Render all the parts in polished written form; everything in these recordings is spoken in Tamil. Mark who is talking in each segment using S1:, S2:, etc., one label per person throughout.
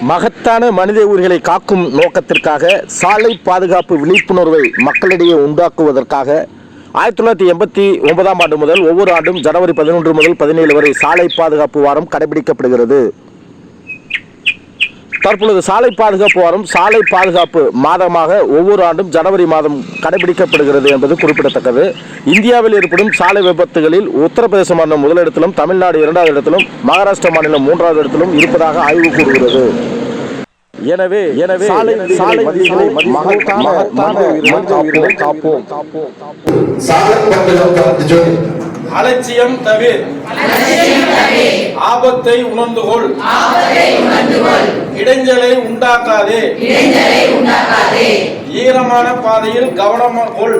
S1: மகத்தான மனித உரிமைகளை காக்கும் நோக்கத்திற்காக சாலை பாதுகாப்பு விழிப்புணர்வை மக்களிடையே உண்டாக்குவதற்காக 1989ஆம் ஆண்டு முதல் ஒவ்வொரு ஆண்டும் ஜனவரி 11 முதல் 17 வரை சாலை பாதுகாப்பு வாரம் கடைபிடிக்கப்படுகிறது. தற்பொழுது சாலை பாதுகாப்பு வாரம் சாலை பாதுகாப்பு மாதமாக ஒவ்வொரு ஆண்டும் ஜனவரி மாதம் கடைபிடிக்கப்படுகிறது என்பது குறிப்பிடத்தக்கது. இந்தியாவில் ஏற்படும் சாலை விபத்துகளில் உத்தரப்பிரதேச மாநிலம் முதலிடத்திலும், தமிழ்நாடு 2வது இடத்திலும், மகாராஷ்டிரா மாநிலம் 3வது இடத்திலும் இருப்பதாக ஆய்வு கூறுகிறது. எனவே சாலை காப்போம்.
S2: அலட்சியம் தவிர ஆபத்தை உணர்ந்து கொள், இடைஞ்சலை உண்டாக்காதே, ஈரமான பாதையில் கவனம் கொள்,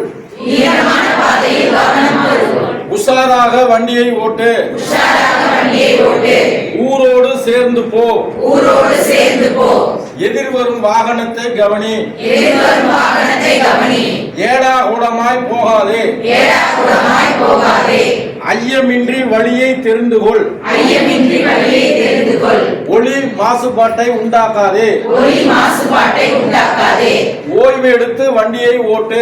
S2: உஷாராக வண்டியை ஓட்டு, ஊரோடு சேர்ந்து போ, எதிர்வரும் வாகனத்தை கவனி, ஏடா கூடமாய் போகாதே, ஐயமின்றி வழியை தெரிந்து கொள், ஒளி மாசுபாட்டை உண்டாக்காதே, ஓய்வு எடுத்து வண்டியை ஓட்டு,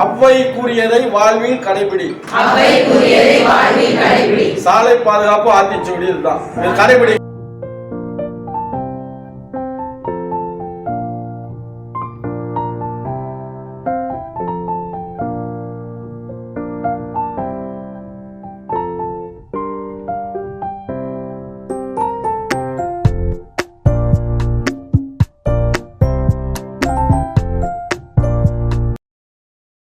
S2: அவ்வை கூறியதை வாழ்வில் கடைபிடி. சாலை பாதுகாப்பு ஆத்திச்சூடி இதுதான், கடைபிடி.